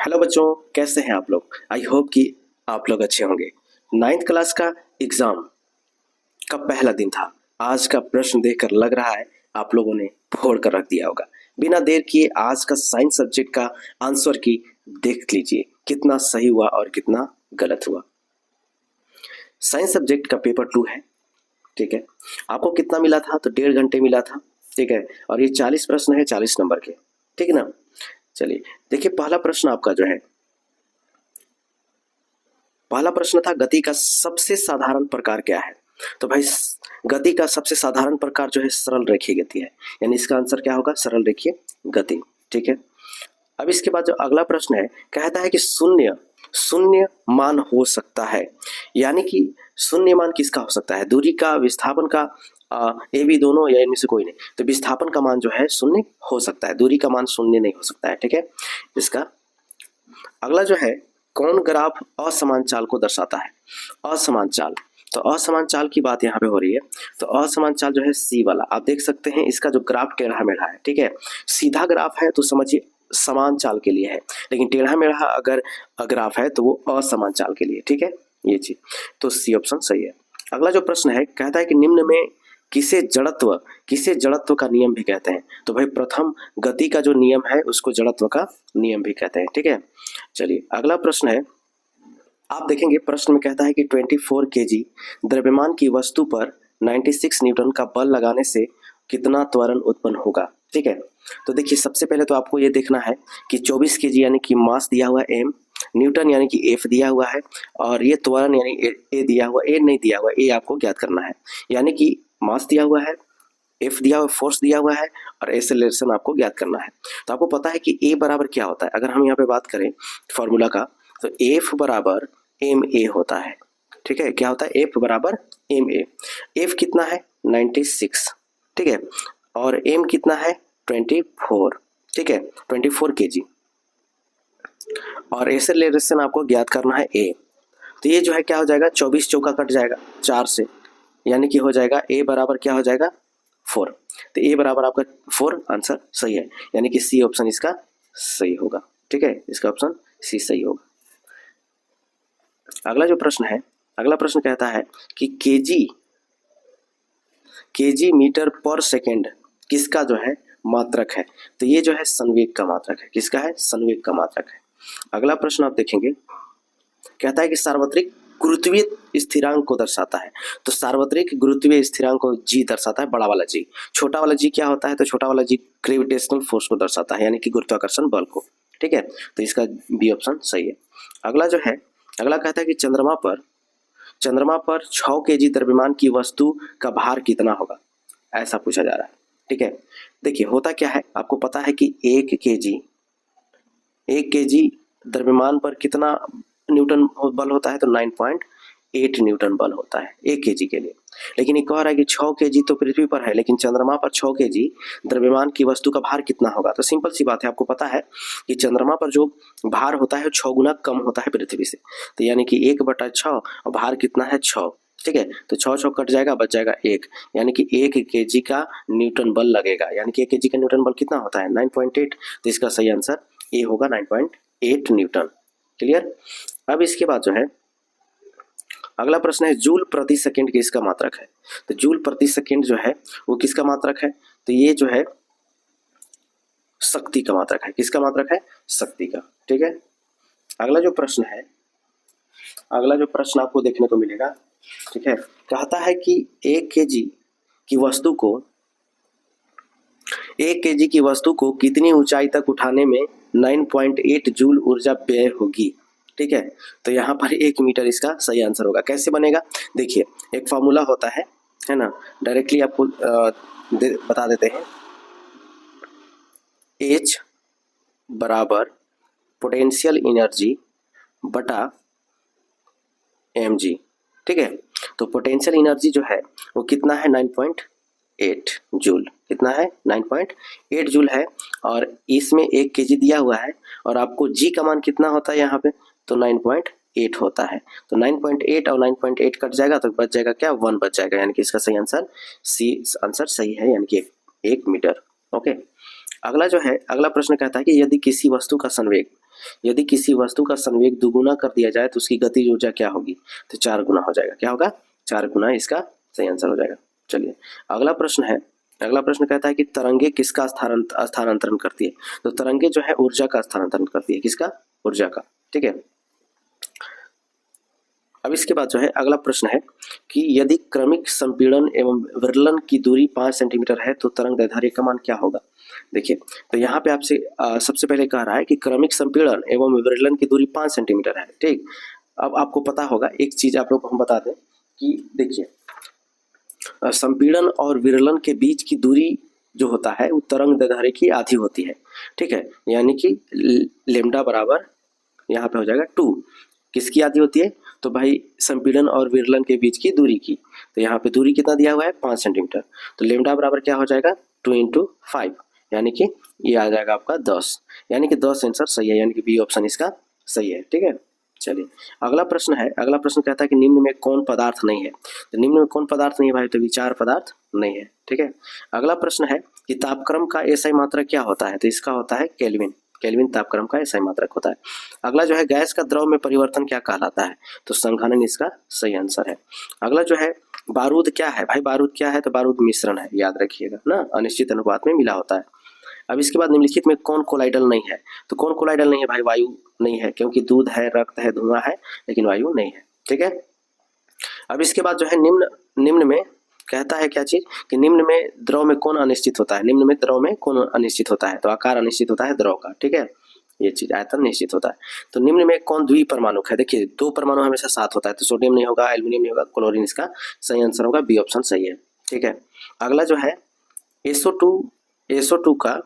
Hello बच्चों, कैसे हैं आप लोग। आई होप कि आप लोग अच्छे होंगे। 9th क्लास का एग्जाम का पहला दिन था। आज का प्रश्न देखकर लग रहा है आप लोगों ने फोड़ कर रख दिया होगा। बिना देर किए आज का साइंस सब्जेक्ट का आंसर की देख लीजिए कितना सही हुआ और कितना गलत हुआ। साइंस सब्जेक्ट का पेपर 2 है, ठीक है। आपको कितना मिला था? तो 1.5 घंटे मिला था, ठीक है। और ये 40 प्रश्न है, 40 नंबर के, ठीक है ना। चलिए देखिए, पहला प्रश्न आपका जो है, पहला प्रश्न था गति का सबसे साधारण प्रकार क्या है। तो भाई गति का सबसे साधारण प्रकार जो है सरल रेखीय गति है, यानी इसका आंसर क्या होगा? सरल रेखीय गति, ठीक है। अब इसके बाद जो अगला प्रश्न है, कहता है कि शून्य शून्य मान हो सकता है, यानी कि शून्य मान किसका हो सकता है? दूरी का, विस्थापन का, ए बी दोनों या इनमें से कोई नहीं। तो विस्थापन का मान जो है शून्य हो सकता है, दूरी का मान शून्य नहीं हो सकता है, ठीक है। इसका अगला जो है, कौन ग्राफ असमान चाल को दर्शाता है? असमान चाल, तो असमान चाल की बात यहाँ पे हो रही है। तो असमान चाल जो है सी वाला, आप देख सकते हैं इसका जो ग्राफ टेढ़ा मेढ़ा है, ठीक है। सीधा ग्राफ है तो समझिए समान चाल के लिए है, लेकिन टेढ़ा मेढ़ा अगर ग्राफ है तो वो असमान चाल के लिए, ठीक है। ये चीज तो सी ऑप्शन सही है। अगला जो प्रश्न है, कहता है कि निम्न में किसे जड़त्व का नियम भी कहते हैं। तो भाई प्रथम गति का जो नियम है उसको जड़त्व का नियम भी कहते हैं, ठीक है। चलिए अगला प्रश्न है, आप देखेंगे प्रश्न में कहता है कि 24 केजी द्रव्यमान की वस्तु पर 96 न्यूटन का बल लगाने से कितना त्वरण उत्पन्न होगा, ठीक है। तो देखिए सबसे पहले तो आपको ये देखना है कि 24 केजी यानी कि मास दिया हुआ है एम, न्यूटन यानी कि एफ दिया हुआ है, और ये त्वरण यानी ए दिया हुआ, ए नहीं दिया हुआ, ए आपको ज्ञात करना है। यानी कि मास दिया हुआ है, एफ दिया हुआ, फोर्स दिया हुआ है, और एक्सेलरेशन आपको ज्ञात करना है। तो आपको पता है कि ए बराबर क्या होता है। अगर हम यहाँ पे बात करें फॉर्मूला का, तो एफ बराबर एम ए होता है, ठीक है। क्या होता है? एफ बराबर एम ए। एफ कितना है? 96, ठीक है। और एम कितना है? 24, ठीक है, 24 केजी। और एक्सेलरेशन आपको ज्ञात करना है ए। तो ये जो है क्या हो जाएगा? 24 चौका कट जाएगा 4 से, यानी कि हो जाएगा ए बराबर क्या हो जाएगा? 4। तो ए बराबर आपका 4 आंसर सही है, यानी कि सी ऑप्शन इसका सही होगा, ठीक है। इसका ऑप्शन सी सही होगा। अगला जो प्रश्न है, अगला प्रश्न कहता है कि केजी मीटर पर सेकेंड किसका जो है मात्रक है। तो ये जो है संवेग का मात्रक है। किसका है? संवेग का मात्रक है। अगला प्रश्न आप देखेंगे, कहता है कि सार्वत्रिक गुरुत्वीय स्थिरांक को दर्शाता है। तो सार्वत्रिक गुरुत्वीय स्थिरांक को जी दर्शाता है, बड़ा वाला जी। छोटा वाला जी क्या होता है? तो छोटा वाला जी ग्रेविटेशनल फोर्स को दर्शाता है, यानी कि गुरुत्वाकर्षण बल को, ठीक है। तो इसका बी ऑप्शन सही है। अगला जो है, अगला कहता है कि चंद्रमा पर 6 केजी द्रव्यमान की वस्तु का भार कितना होगा, ऐसा पूछा जा रहा है, ठीक है। देखिए होता क्या है, आपको पता है कि 1 केजी द्रव्यमान पर कितना न्यूटन बल होता है? तो 9.8 न्यूटन बल होता है 1 केजी के लिए। लेकिन ये कह रहा है कि 6 केजी तो पृथ्वी पर है, लेकिन चंद्रमा पर 6 केजी द्रव्यमान की वस्तु का भार कितना होगा। तो सिंपल सी बात है, आपको पता है कि चंद्रमा पर जो भार होता है 6 गुना कम होता है पृथ्वी से। तो यानी कि 1/6 और भार कितना है? 6, ठीक है। तो 6 कट जाएगा, बच जाएगा 1, यानी कि 1 केजी का न्यूटन बल लगेगा। यानी कि 1 केजी का न्यूटन बल कितना होता है? 9.8। तो इसका सही आंसर ए होगा, 9.8 न्यूटन। क्लियर। अब इसके बाद जो है, अगला प्रश्न है जूल प्रति सेकंड किसका मात्रक है। तो जूल प्रति सेकंड जो है वो किसका मात्रक है? तो ये जो है शक्ति का मात्रक है। किसका मात्रक है? शक्ति का, ठीक है। अगला जो प्रश्न है, अगला जो प्रश्न आपको देखने को मिलेगा, ठीक है, कहता है कि 1 केजी की वस्तु को कितनी ऊंचाई तक उठाने में 9.8 जूल ऊर्जा व्यय होगी, ठीक है। तो यहाँ पर 1 मीटर इसका सही आंसर होगा। कैसे बनेगा? देखिए एक फार्मूला होता है ना, डायरेक्टली आपको बता देते हैं। H बराबर पोटेंशियल एनर्जी बटा mg, ठीक है। तो पोटेंशियल एनर्जी जो है वो कितना है? 9.8 जूल। कितना है? 9.8 जूल है, और इसमें 1 केजी दिया हुआ है, और आपको जी का मान कितना होता है यहाँ पे? तो 9.8 होता है। तो 9.8 और 9.8 कट जाएगा तो बच जाएगा क्या? 1 बच जाएगा, यानी कि इसका सही आंसर सी आंसर सही है, यानी कि 1 मीटर। ओके। अगला जो है, अगला प्रश्न कहता है कि यदि किसी वस्तु का संवेग यदि किसी वस्तु का संवेग दुगुना कर दिया जाए तो उसकी गतिज ऊर्जा क्या होगी? तो 4 गुना हो जाएगा। क्या होगा? 4 गुना इसका सही आंसर हो जाएगा। चलिए अगला प्रश्न है। अगला प्रश्न कहता है कि तरंगे किसका स्थानांतरण करती है? तो तरंगे जो है ऊर्जा का स्थानांतरण करती है। किसका? ऊर्जा का। ठीक है। अब इसके बाद जो है अगला प्रश्न है कि यदि क्रमिक संपीड़न एवं विरलन की दूरी 5 सेंटीमीटर है तो तरंग दैर्ध्य का मान क्या होगा? देखिए तो यहाँ पे आपसे सबसे पहले कह रहा है कि क्रमिक संपीड़न एवं विरलन की दूरी 5 सेंटीमीटर है। ठीक। अब आपको पता होगा एक चीज आप लोग को हम बता दें कि देखिए संपीड़न और विरलन के बीच की दूरी जो होता है वो तरंग दैर्ध्य की आधी होती है। ठीक है। यानी कि लेमडा बराबर यहाँ पे हो जाएगा 2। किसकी आधी होती है? तो भाई संपीड़न और विरलन के बीच की दूरी की। तो यहाँ पे दूरी कितना दिया हुआ है? 5 सेंटीमीटर। तो लेमडा बराबर क्या हो जाएगा? 2 × 5 यानी कि ये आ जाएगा आपका 10। यानी कि 10 आंसर सही है, यानी कि बी ऑप्शन इसका सही है। ठीक है। चलिए अगला प्रश्न है। अगला प्रश्न कहता है कि निम्न में कौन पदार्थ नहीं है? तो निम्न में कौन पदार्थ नहीं है भाई? तो विचार पदार्थ नहीं है। ठीक है। अगला प्रश्न है कि तापक्रम का एसआई मात्रक क्या होता है? तो इसका होता है केल्विन। केल्विन तापक्रम का एसआई मात्रक होता है। अगला जो है गैस का द्रव में परिवर्तन क्या कहलाता है? तो संघनन इसका सही आंसर है। अगला जो है बारूद क्या है? भाई बारूद क्या है? तो बारूद मिश्रण है, याद रखिएगा ना, अनिश्चित अनुपात में मिला होता है। अब इसके बाद निम्नलिखित में कौन कोलाइडल नहीं है? तो कौन कोलाइडल नहीं है भाई? वायु नहीं है, क्योंकि दूध है, रक्त है, धुआं है, लेकिन वायु नहीं है। ठीक है। अब इसके बाद जो है निम्न में कहता है क्या चीज कि निम्न में द्रव में कौन अनिश्चित होता है? निम्न में द्रव में कौन अनिश्चित होता है? तो आकार अनिश्चित होता है द्रव का। ठीक है। ये चीज आयतन निश्चित होता है। तो निम्न में कौन द्विपरमाणुक है? देखिए 2 परमाणु हमेशा साथ होता है, तो सोडियम नहीं होगा, एल्युमिनियम नहीं होगा, क्लोरीन इसका सही आंसर होगा। बी ऑप्शन सही है। ठीक है। अगला जो है SO2 का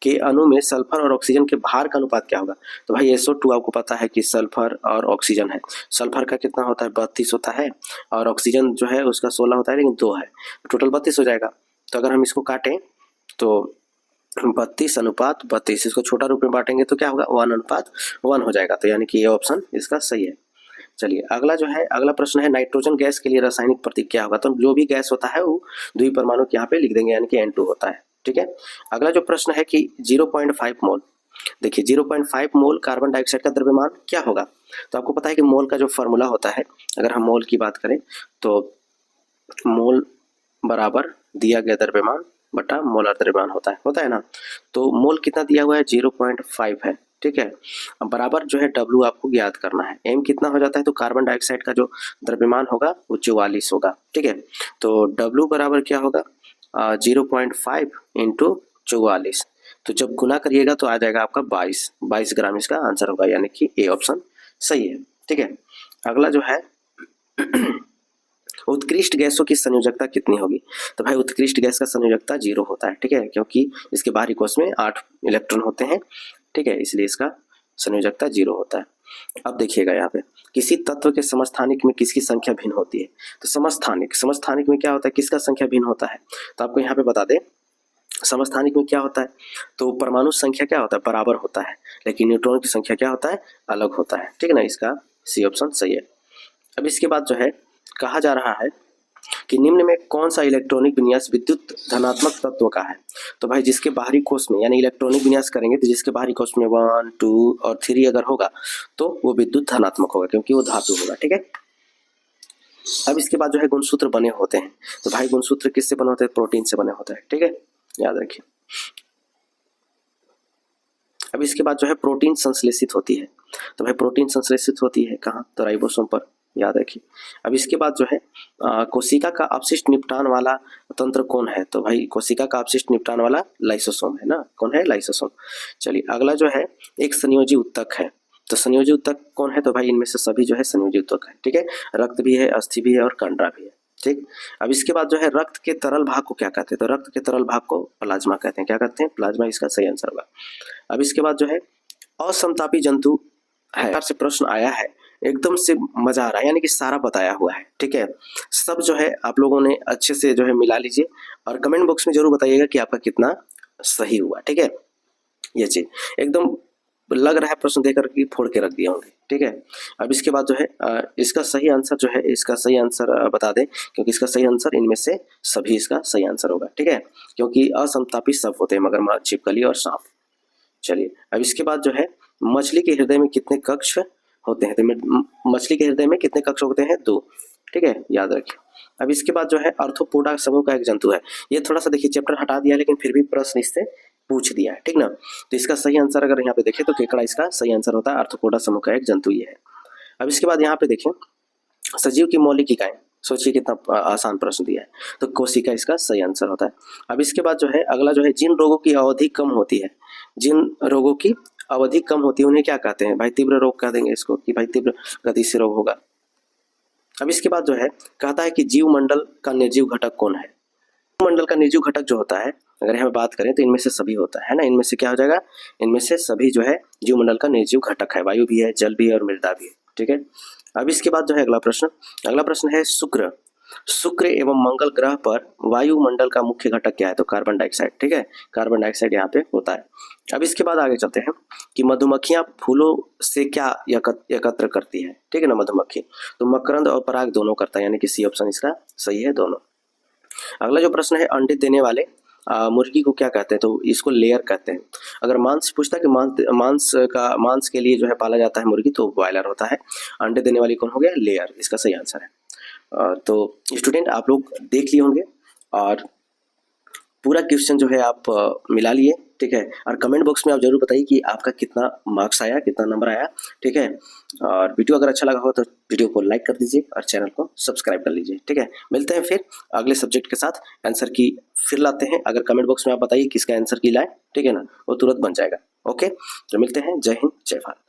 के अणु में सल्फर और ऑक्सीजन के भार का अनुपात क्या होगा? तो भाई SO2 आपको पता है कि सल्फर और ऑक्सीजन है। सल्फर का कितना होता है? 32 होता है, और ऑक्सीजन जो है उसका 16 होता है, लेकिन 2 है, टोटल 32 हो जाएगा। तो अगर हम इसको काटें तो 32:32, इसको छोटा रूप में बांटेंगे तो क्या होगा? 1:1 हो जाएगा। तो यानी कि ये ऑप्शन इसका सही है। चलिए अगला जो है अगला प्रश्न है नाइट्रोजन गैस के लिए रासायनिक प्रतीक क्या होगा? तो जो भी गैस होता है वो द्विपरमाणुक यहाँ पे लिख देंगे, यानी कि N2 होता है। ठीक है। अगला जो प्रश्न है कि 0.5 मोल, देखिए 0.5 मोल कार्बन डाइऑक्साइड का द्रव्यमान क्या होगा? तो आपको पता है कि मोल का जो फॉर्मूला होता है, अगर हम मोल की बात करें तो मोल बराबर दिया गया द्रव्यमान बटा मोलर द्रव्यमान होता है ना। तो मोल कितना दिया हुआ है? 0.5 है। ठीक है। अब बराबर जो है W आपको ज्ञात करना है। M कितना हो जाता है? तो कार्बन डाइऑक्साइड का जो द्रव्यमान होगा वो 44 होगा। ठीक है। तो W बराबर क्या होगा? 0.5 × 44। तो जब गुना करिएगा तो आ जाएगा आपका 22 ग्राम इसका आंसर होगा, यानी कि ए ऑप्शन सही है। ठीक है। अगला जो है उत्कृष्ट गैसों की संयोजकता कितनी होगी? तो भाई उत्कृष्ट गैस का संयोजकता 0 होता है। ठीक है। क्योंकि इसके बाहरी कोश में 8 इलेक्ट्रॉन होते हैं। ठीक है। इसलिए इसका संयोजकता 0 होता है। अब देखिएगा यहाँ पे किसी तत्व के समस्थानिक में किसकी संख्या भिन्न होती है? तो समस्थानिक में क्या होता है? किसका संख्या भिन्न होता है? तो आपको यहाँ पे बता दें समस्थानिक में क्या होता है? तो परमाणु संख्या क्या होता है? बराबर होता है, लेकिन न्यूट्रॉन की संख्या क्या होता है? अलग होता है। ठीक है ना। इसका सी ऑप्शन सही है। अब इसके बाद जो है कहा जा रहा है कि निम्न में कौन सा इलेक्ट्रॉनिक विन्यास विद्युत धनात्मक तत्व का है? तो भाई जिसके बाहरी कोश में, यानी इलेक्ट्रॉनिक विन्यास करेंगे तो जिसके बाहरी कोश में 1, 2 और 3 अगर होगा तो वो विद्युत धनात्मक होगा, क्योंकि वो धातु होगा। ठीक है। अब इसके बाद जो है गुणसूत्र बने होते हैं। तो भाई गुणसूत्र किससे बने होते हैं? प्रोटीन से बने होते हैं। ठीक है, याद रखिए। अब इसके बाद जो है प्रोटीन संश्लेषित होती है। तो भाई प्रोटीन संश्लेषित होती है कहाँ? तो राइबोसोम पर, याद रखिए। अब इसके बाद जो है कोशिका का अपशिष्ट निपटान वाला तंत्र कौन है? तो भाई कोशिका का अपशिष्ट निपटान वाला लाइसोसोम है ना। कौन है? लाइसोसोम। चलिए अगला जो है एक संयोजी उत्तक है। तो संयोजी उत्तक कौन है? तो भाई इनमें से सभी जो है संयोजी उत्तक है। ठीक है। रक्त भी है, अस्थि भी है और कंडरा भी है। ठीक। अब इसके बाद जो है रक्त के तरल भाग को क्या कहते हैं? तो रक्त के तरल भाग को प्लाज्मा कहते हैं। क्या कहते हैं? प्लाज्मा इसका सही आंसर होगा। अब इसके बाद जो है असमतापी जंतु है, से प्रश्न आया है, एकदम से मजा आ रहा है, यानी कि सारा बताया हुआ है। ठीक है। सब जो है आप लोगों ने अच्छे से जो है मिला लीजिए और कमेंट बॉक्स में जरूर बताइएगा कि आपका कितना सही हुआ। ठीक है। ये चीज एकदम लग रहा है प्रश्न देकर के फोड़ के रख दिए होंगे। ठीक है। अब इसके बाद जो है इसका सही आंसर जो है, इसका सही आंसर बता दें, क्योंकि इसका सही आंसर इनमें से सभी इसका सही आंसर होगा। ठीक है। क्योंकि असमतापी सब होते हैं, मगरमच्छ, छिपकली और सांप। चलिए अब इसके बाद जो है मछली के हृदय में कितने कक्ष होते हैं? तो मछली के हृदय में कितने कक्ष होते हैं? 2। ठीक है, याद रखिए। अब इसके बाद जो है आर्थ्रोपोडा समूह का एक जंतु है। ये थोड़ा सा देखिए चैप्टर हटा दिया लेकिन फिर भी प्रश्न इससे पूछ दिया है, ठीक ना। तो इसका सही आंसर अगर यहाँ पे देखें तो केकड़ा इसका सही आंसर होता है। आर्थ्रोपोडा समूह का एक जंतु ये है। अब इसके बाद यहाँ पे देखें सजीव की मौलिक इकाई, सोचिए कितना आसान प्रश्न दिया है। तो कोशिका इसका सही आंसर होता है। अब इसके बाद जो है अगला जो है जिन रोगों की अवधि कम होती है, जिन रोगों की अवधि कम होती है उन्हें क्या कहते हैं? भाई तीव्र रोग कह देंगे इसको कि भाई तीव्र गति से रोग होगा। अब इसके बाद जो है कहता है कि जीव मंडल का निर्जीव घटक कौन है? जीव मंडल का निर्जीव घटक जो होता है अगर यहाँ बात करें तो इनमें से सभी होता है ना। इनमें से क्या हो जाएगा? इनमें से सभी जो है जीव मंडल का निर्जीव घटक है। वायु भी है, जल भी है और मृदा भी है, ठीक है। अब इसके बाद जो है अगला प्रश्न है शुक्र एवं मंगल ग्रह पर वायुमंडल का मुख्य घटक क्या है? तो कार्बन डाइऑक्साइड, ठीक है। कार्बन डाइऑक्साइड यहाँ पे होता है। अब इसके बाद आगे चलते हैं कि मधुमक्खियां फूलों से क्या एकत्र करती है? ठीक है ना, मधुमक्खी तो मकरंद और पराग दोनों करता है, यानी कि सी ऑप्शन इसका सही है, दोनों। अगला जो प्रश्न है अंडे देने वाले मुर्गी को क्या कहते हैं? तो इसको लेयर कहते हैं। अगर मांस पूछता है कि मांस के लिए जो है पाला जाता है मुर्गी तो ब्रॉयलर होता है। अंडे देने वाली कौन हो गया? लेयर, इसका सही आंसर है। तो स्टूडेंट आप लोग देख लिए होंगे और पूरा क्वेश्चन जो है आप मिला लिए, ठीक है। और कमेंट बॉक्स में आप जरूर बताइए कि आपका कितना मार्क्स आया, कितना नंबर आया, ठीक है। और वीडियो अगर अच्छा लगा हो तो वीडियो को लाइक कर दीजिए और चैनल को सब्सक्राइब कर लीजिए, ठीक है। मिलते हैं फिर अगले सब्जेक्ट के साथ। आंसर की फिर लाते हैं। अगर कमेंट बॉक्स में आप बताइए किसका आंसर की लाए, ठीक है ना, वो तुरंत बन जाएगा। ओके, तो मिलते हैं। जय हिंद, जय भारत।